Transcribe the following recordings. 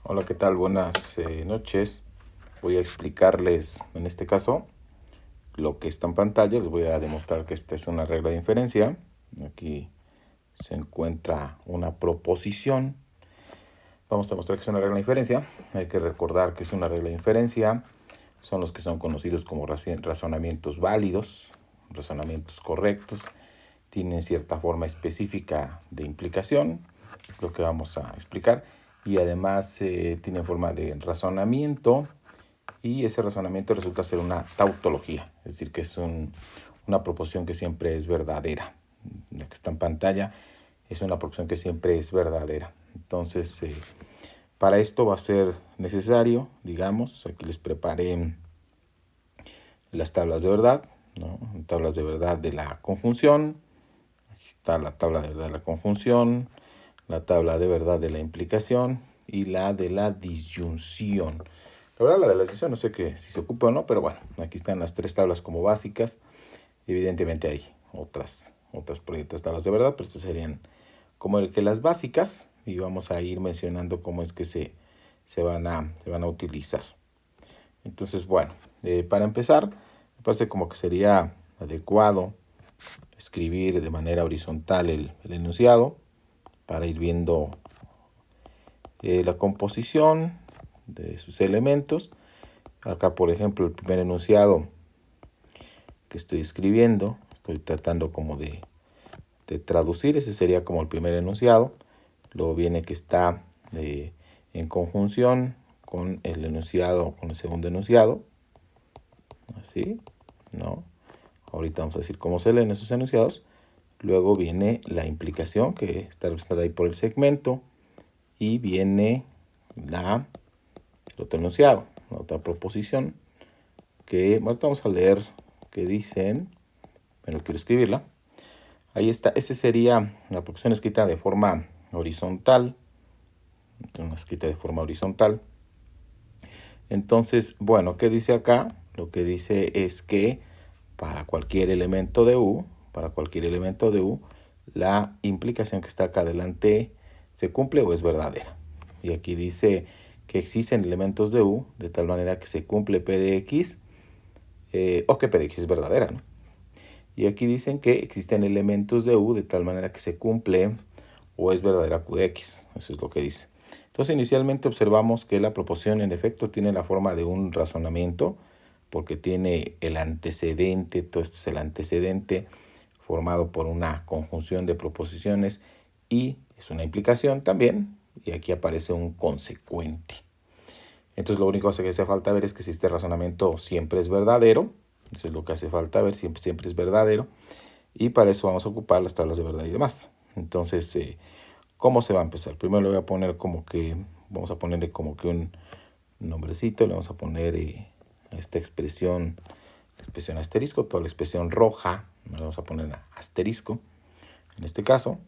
Hola, ¿qué tal? Buenas noches. Voy a explicarles, en este caso, lo que está en pantalla. Les voy a demostrar que esta es una regla de inferencia. Aquí se encuentra una proposición. Vamos a demostrar que es una regla de inferencia. Hay que recordar que es una regla de inferencia. Son los que son conocidos como razonamientos válidos, razonamientos correctos. Tienen cierta forma específica de implicación, lo que vamos a explicar. Y además tienen forma de razonamiento, y ese razonamiento resulta ser una tautología, es decir, que es una proposición que siempre es verdadera. La que está en pantalla es una proposición que siempre es verdadera. Entonces, para esto va a ser necesario, digamos, aquí les preparé las tablas de verdad, ¿no? Tablas de verdad de la conjunción. Aquí está la tabla de verdad de la conjunción, la tabla de verdad de la implicación y la de la disyunción. La verdad, la de la disyunción no sé si se ocupa o no, pero bueno, aquí están las tres tablas como básicas. Evidentemente hay otras proyectas tablas de verdad, pero estas serían como que las básicas, y vamos a ir mencionando cómo es que se van a utilizar. Entonces, bueno, para empezar, me parece como que sería adecuado escribir de manera horizontal el enunciado para ir viendo la composición de sus elementos. Acá, por ejemplo, el primer enunciado que estoy escribiendo, estoy tratando como de traducir, ese sería como el primer enunciado. Luego viene que está en conjunción con el enunciado, con el segundo enunciado. Así, ¿no? Ahorita vamos a decir cómo se leen esos enunciados. Luego viene la implicación, que está representada ahí por el segmento. Y viene el otro enunciado, la otra proposición, que ahorita vamos a leer que dicen, pero quiero escribirla. Ahí está, esa sería la proposición escrita de forma horizontal. Escrita de forma horizontal. Entonces, bueno, ¿qué dice acá? Lo que dice es que para cualquier elemento de U, la implicación que está acá adelante se cumple o es verdadera. Y aquí dice que existen elementos de U de tal manera que se cumple P de X o que P de X es verdadera, ¿no? Y aquí dicen que existen elementos de U de tal manera que se cumple o es verdadera Q de X. Eso es lo que dice. Entonces, inicialmente observamos que la proposición en efecto tiene la forma de un razonamiento, porque tiene el antecedente, todo esto es el antecedente formado por una conjunción de proposiciones y es una implicación también, y aquí aparece un consecuente. Entonces lo único que hace falta ver es que si este razonamiento siempre es verdadero, eso es lo que hace falta ver, siempre es verdadero, y para eso vamos a ocupar las tablas de verdad y demás. Entonces, ¿cómo se va a empezar? Primero le voy a poner vamos a ponerle como que un nombrecito, le vamos a poner a esta expresión, la expresión asterisco, toda la expresión roja, le vamos a poner asterisco, en este caso,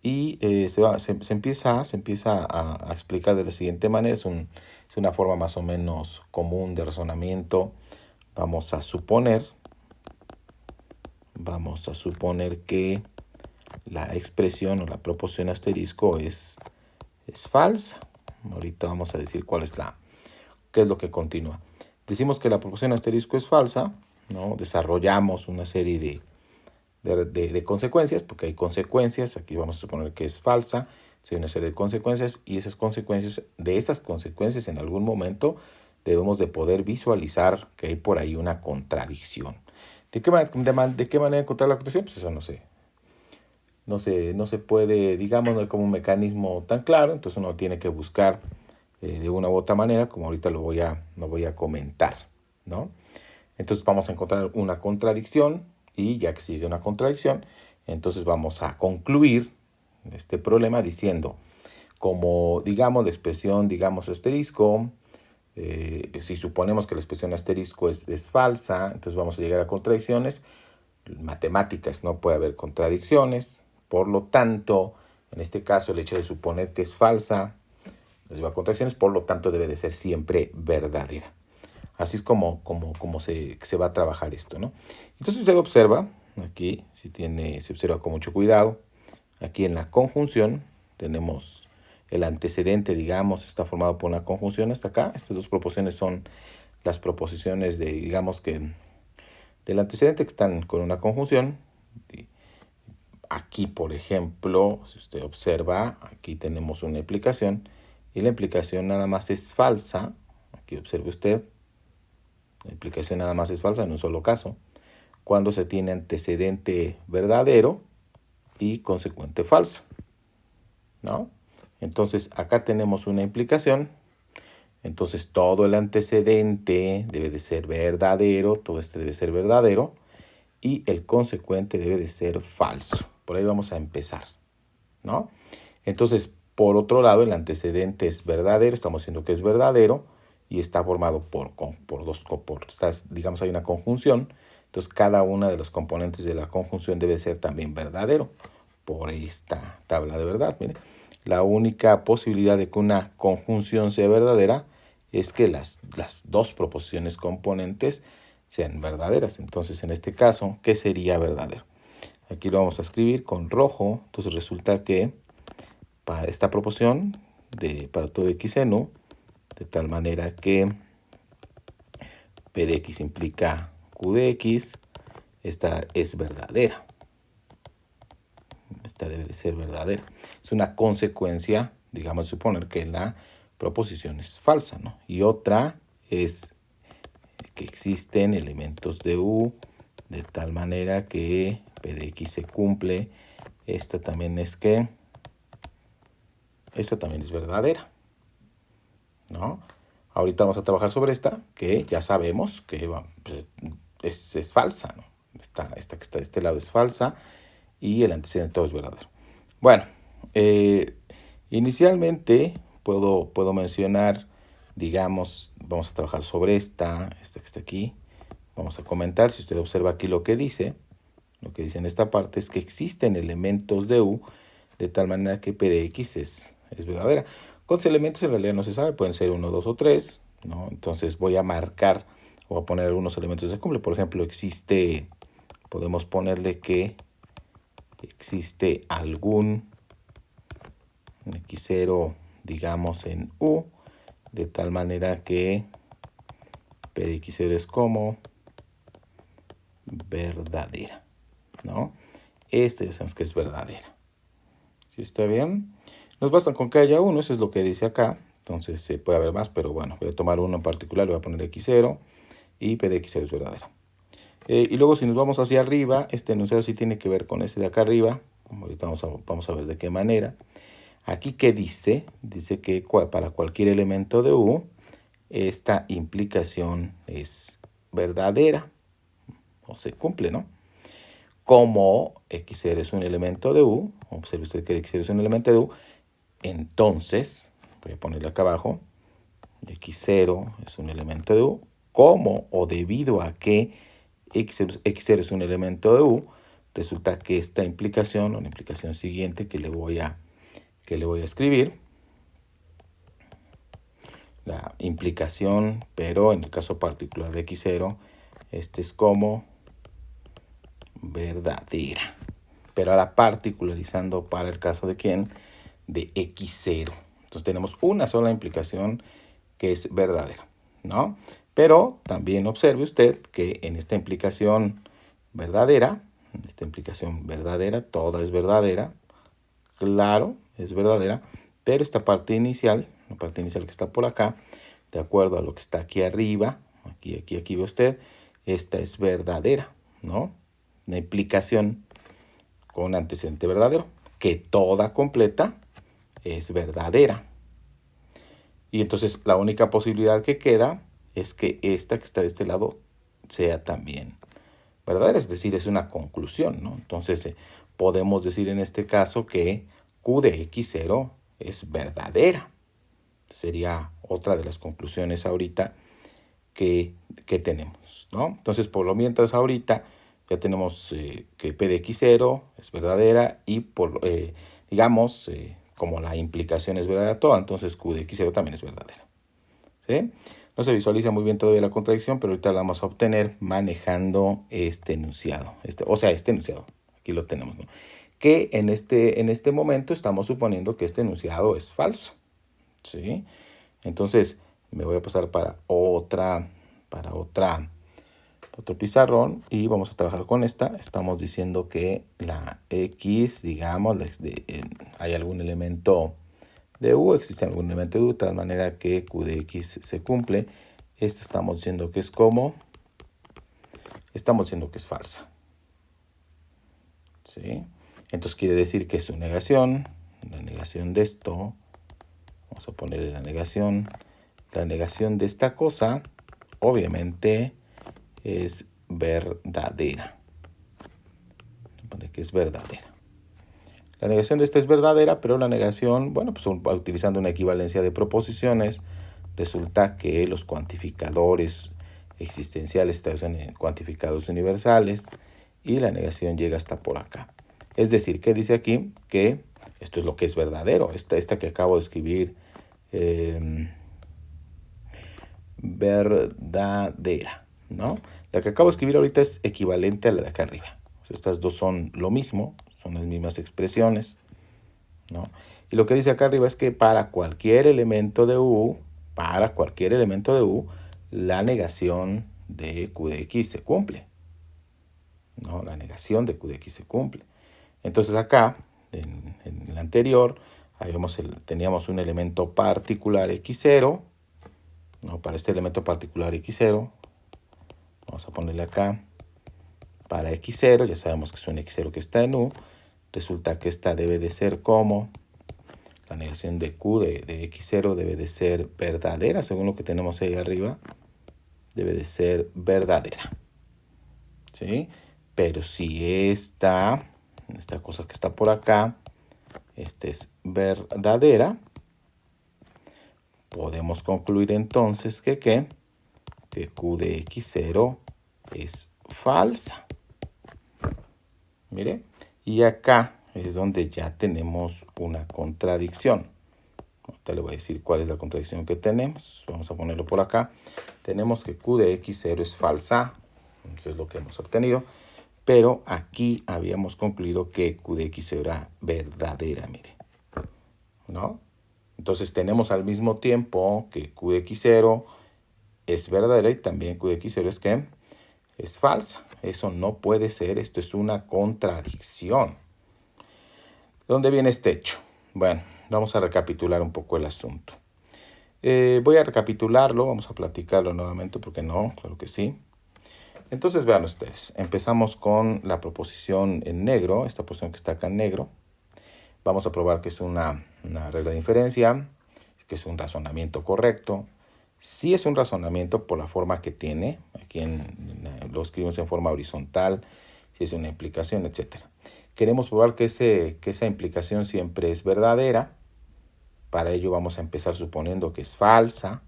y se empieza a explicar de la siguiente manera. Es una forma más o menos común de razonamiento. Vamos a suponer que la expresión o la proposición asterisco es falsa. Ahorita vamos a decir qué es lo que continúa. Decimos que la proposición asterisco es falsa, ¿no? Desarrollamos una serie de consecuencias, porque hay consecuencias. Aquí vamos a suponer que es falsa, hay una serie de consecuencias, y esas consecuencias en algún momento debemos de poder visualizar que hay por ahí una contradicción. ¿De qué manera encontrar la contradicción? Pues eso no se puede, digamos, no hay como un mecanismo tan claro, entonces uno tiene que buscar de una u otra manera, como ahorita lo voy a comentar, ¿no? Entonces vamos a encontrar una contradicción, y ya que sigue una contradicción, entonces vamos a concluir este problema diciendo, como digamos la expresión, digamos asterisco, si suponemos que la expresión asterisco es falsa, entonces vamos a llegar a contradicciones matemáticas, no puede haber contradicciones, por lo tanto, en este caso el hecho de suponer que es falsa nos lleva a contradicciones, por lo tanto debe de ser siempre verdadera. Así es como se va a trabajar esto, ¿no? Entonces usted observa, aquí, se observa con mucho cuidado, aquí en la conjunción tenemos el antecedente, digamos, está formado por una conjunción hasta acá. Estas dos proposiciones son las proposiciones de, digamos que, del antecedente que están con una conjunción. Aquí, por ejemplo, si usted observa, aquí tenemos una implicación y la implicación nada más es falsa. Aquí observe usted, la implicación nada más es falsa en un solo caso, cuando se tiene antecedente verdadero y consecuente falso, ¿no? Entonces, acá tenemos una implicación. Entonces, todo el antecedente debe de ser verdadero, todo este debe ser verdadero, y el consecuente debe de ser falso. Por ahí vamos a empezar, ¿no? Entonces, por otro lado, el antecedente es verdadero, estamos diciendo que es verdadero, y está formado por digamos, hay una conjunción. Entonces, cada una de los componentes de la conjunción debe ser también verdadero por esta tabla de verdad. Mire, la única posibilidad de que una conjunción sea verdadera es que las dos proposiciones componentes sean verdaderas. Entonces, en este caso, ¿qué sería verdadero? Aquí lo vamos a escribir con rojo. Entonces, resulta que para esta proporción para todo x en u, de tal manera que P de x implica Q de x, esta es verdadera. Esta debe de ser verdadera. Es una consecuencia, digamos, suponer que la proposición es falsa, ¿no? Y otra es que existen elementos de U de tal manera que P de x se cumple. Esta también es verdadera, ¿no? Ahorita vamos a trabajar sobre esta, que ya sabemos que es falsa, ¿no? Esta que está de este lado es falsa y el antecedente todo es verdadero. Bueno, inicialmente puedo mencionar, digamos, vamos a trabajar sobre esta que está aquí. Vamos a comentar, si usted observa aquí lo que dice en esta parte es que existen elementos de U de tal manera que P de X es verdadera. ¿Cuántos elementos en realidad no se sabe? Pueden ser 1, 2 o 3, ¿no? Entonces voy a marcar o a poner algunos elementos de cumple. Por ejemplo, podemos ponerle que existe algún X0, digamos, en U, de tal manera que P de X0 es como verdadera, ¿no? Ya sabemos que es verdadera. ¿Sí está bien? Nos basta con que haya uno, eso es lo que dice acá. Entonces puede haber más, pero bueno, voy a tomar uno en particular, le voy a poner X0 y P de X0 es verdadera. Y luego si nos vamos hacia arriba, este enunciado sí tiene que ver con ese de acá arriba. Ahorita vamos a ver de qué manera. Aquí, ¿qué dice? Dice que para cualquier elemento de U, esta implicación es verdadera o se cumple, ¿no? Como X0 es un elemento de U, observe usted que X0 es un elemento de U, entonces, voy a ponerle acá abajo, X0 es un elemento de U, como o debido a que X0 es un elemento de U, resulta que esta implicación, o la implicación siguiente que le voy a escribir, la implicación, pero en el caso particular de X0, este es como verdadera. Pero ahora particularizando para el caso de ¿quién? De X0. Entonces tenemos una sola implicación que es verdadera, ¿no? Pero también observe usted que en esta implicación verdadera, toda es verdadera, claro, es verdadera, pero esta parte inicial, la parte inicial que está por acá, de acuerdo a lo que está aquí arriba, aquí ve usted, esta es verdadera, ¿no? Una implicación con antecedente verdadero, que toda completa es verdadera. Y entonces la única posibilidad que queda es que esta que está de este lado sea también verdadera, es decir, es una conclusión, ¿no? Entonces podemos decir en este caso que Q de X0 es verdadera. Sería otra de las conclusiones ahorita que tenemos, ¿no? Entonces, por lo mientras ahorita ya tenemos que P de X0 es verdadera y digamos, como la implicación es verdadera toda, entonces Q de X0 también es verdadera. ¿Sí? No se visualiza muy bien todavía la contradicción, pero ahorita la vamos a obtener manejando este enunciado. Este enunciado, aquí lo tenemos, ¿no? que en este momento estamos suponiendo que este enunciado es falso, ¿sí? Entonces, me voy a pasar para otro pizarrón y vamos a trabajar con esta. Estamos diciendo que la X, digamos, hay algún elemento de U, existe algún elemento de U, de tal manera que Q de X se cumple. Esta estamos diciendo que es como, estamos diciendo que es falsa, ¿sí? Entonces quiere decir que es su negación, la negación de esto, vamos a ponerle la negación de esta cosa, obviamente es verdadera. Supone que es verdadera. La negación de esta es verdadera, pero la negación, bueno, pues utilizando una equivalencia de proposiciones, resulta que los cuantificadores existenciales son cuantificados universales y la negación llega hasta por acá. Es decir, ¿qué dice aquí? Que esto es lo que es verdadero. Esta que acabo de escribir, verdadera, ¿no? La que acabo de escribir ahorita es equivalente a la de acá arriba. O sea, estas dos son lo mismo, son las mismas expresiones, ¿no? Y lo que dice acá arriba es que para cualquier elemento de U, la negación de Q de X se cumple, ¿no? La negación de Q de X se cumple. Entonces acá, en el anterior, teníamos un elemento particular X0, ¿no? Para este elemento particular X0, vamos a ponerle acá, para X0, ya sabemos que es un X0 que está en U, resulta que esta debe de ser como, la negación de Q de X0 debe de ser verdadera, según lo que tenemos ahí arriba, debe de ser verdadera, ¿sí? Pero si esta cosa que está por acá, esta es verdadera, podemos concluir entonces que Q de X0 es falsa. Mire, y acá es donde ya tenemos una contradicción. Ahorita le voy a decir cuál es la contradicción que tenemos. Vamos a ponerlo por acá. Tenemos que Q de X0 es falsa. Eso es lo que hemos obtenido. Pero aquí habíamos concluido que Q de X0 era verdadera, mire, ¿no? Entonces tenemos al mismo tiempo que Q de X0 es verdadera y también Q de X0 es ¿qué? Es falsa. Eso no puede ser. Esto es una contradicción. ¿De dónde viene este hecho? Bueno, vamos a recapitular un poco el asunto. Voy a recapitularlo, vamos a platicarlo nuevamente, porque no, claro que sí. Entonces vean ustedes, empezamos con la proposición en negro, esta posición que está acá en negro. Vamos a probar que es una regla de inferencia, que es un razonamiento correcto. Sí es un razonamiento por la forma que tiene, aquí lo escribimos en forma horizontal, si es una implicación, etc. Queremos probar que esa implicación siempre es verdadera. Para ello vamos a empezar suponiendo que es falsa,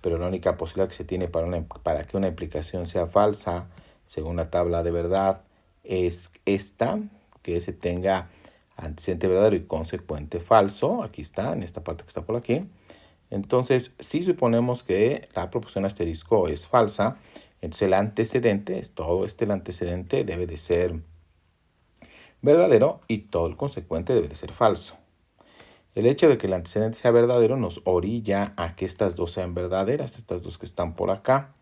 pero la única posibilidad que se tiene para que una implicación sea falsa, según la tabla de verdad, es esta, que se tenga antecedente verdadero y consecuente falso. Aquí está, en esta parte que está por aquí. Entonces, si suponemos que la proposición asterisco es falsa, entonces el antecedente, el antecedente debe de ser verdadero y todo el consecuente debe de ser falso. El hecho de que el antecedente sea verdadero nos orilla a que estas dos sean verdaderas, estas dos que están por acá.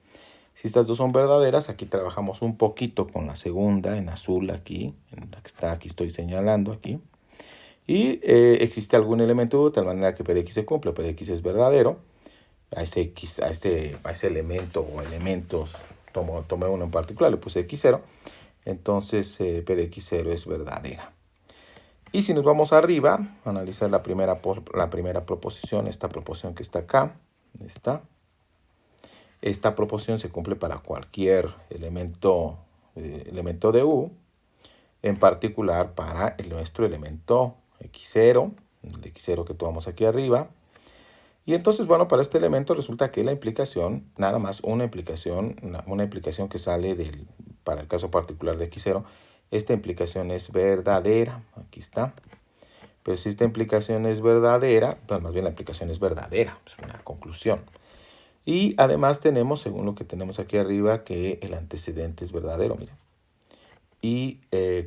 Si estas dos son verdaderas, aquí trabajamos un poquito con la segunda, en azul aquí, en la que está aquí estoy señalando aquí. Y existe algún elemento de tal manera que P de X se cumple, P de X es verdadero. A ese elemento o elementos, tomé uno en particular, le puse X0. Entonces P de X0 es verdadera. Y si nos vamos arriba, a analizar la primera proposición, esta proposición que está acá, esta proposición se cumple para cualquier elemento de U, en particular para nuestro elemento X0, el X0 que tomamos aquí arriba. Y entonces, bueno, para este elemento resulta que la implicación, nada más una implicación que sale para el caso particular de X0, esta implicación es verdadera, aquí está. Pero si esta implicación es verdadera, pues más bien la implicación es verdadera, es una conclusión. Y además tenemos, según lo que tenemos aquí arriba, que el antecedente es verdadero, miren. Y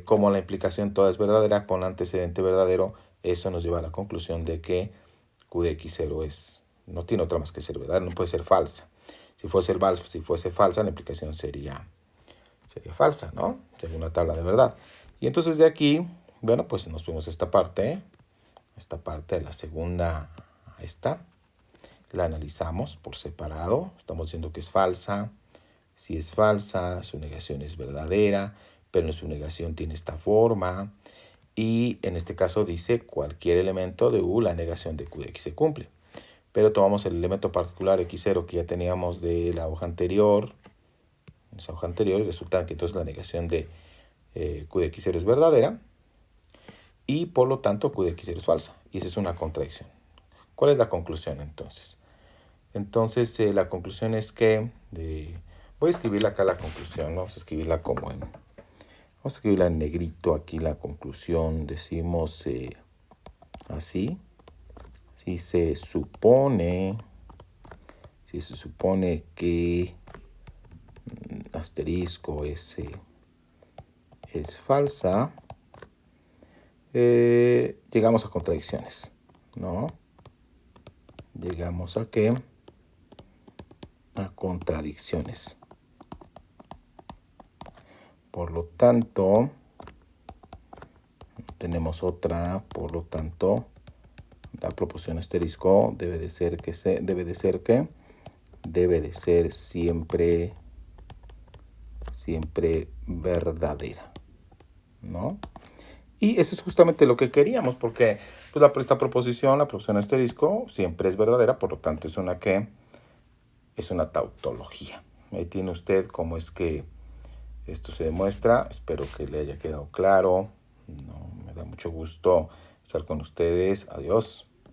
como la implicación toda es verdadera con antecedente verdadero, eso nos lleva a la conclusión de que Q de X0 no tiene otra más que ser verdadera, no puede ser falsa. Si fuese falsa, la implicación sería falsa, ¿no? Según la tabla de verdad. Y entonces de aquí, bueno, pues nos vemos esta parte de la segunda a esta. La analizamos por separado. Estamos diciendo que es falsa. Si es falsa, su negación es verdadera, pero su negación tiene esta forma. Y en este caso dice cualquier elemento de U, la negación de Q de X se cumple. Pero tomamos el elemento particular X0 que ya teníamos de la hoja anterior. Esa hoja anterior, y resulta que entonces la negación de Q de X0 es verdadera. Y por lo tanto Q de X0 es falsa. Y esa es una contradicción. ¿Cuál es la conclusión entonces? Entonces la conclusión es que voy a escribirla acá la conclusión, ¿no? Vamos a escribirla vamos a escribirla en negrito aquí la conclusión. Decimos así. Si se supone que asterisco es falsa, llegamos a contradicciones, ¿no? Llegamos a qué? A contradicciones. Por lo tanto, tenemos otra, por lo tanto, la proporción asterisco debe de ser siempre verdadera, ¿no? Y eso es justamente lo que queríamos, porque pues, esta proposición, la proporción asterisco, siempre es verdadera, por lo tanto es una tautología. Ahí tiene usted cómo es que esto se demuestra. Espero que le haya quedado claro. No, me da mucho gusto estar con ustedes. Adiós.